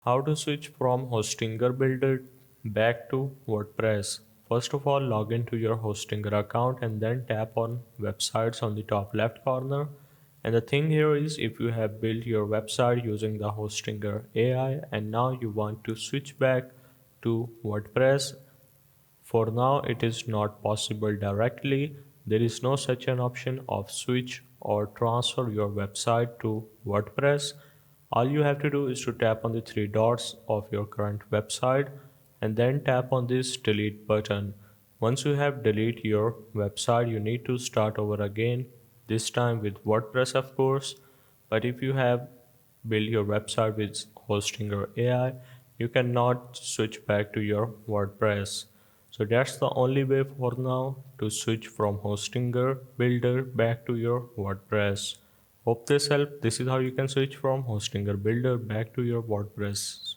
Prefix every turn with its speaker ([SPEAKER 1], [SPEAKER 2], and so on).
[SPEAKER 1] How to switch from Hostinger Builder back to WordPress. First of all, log into your Hostinger account and then tap on websites on the top left corner. And the thing here is if you have built your website using the Hostinger AI and now you want to switch back to WordPress, for now it is not possible directly. There is no such an option of switch or transfer your website to WordPress. All you have to do is to tap on the three dots of your current website and then tap on this delete button. Once you have deleted your website, you need to start over again, this time with WordPress of course. But if you have built your website with Hostinger AI, you cannot switch back to your WordPress. So that's the only way for now to switch from Hostinger Builder back to your WordPress. Hope this helped. This is how you can switch from Hostinger Builder back to your WordPress.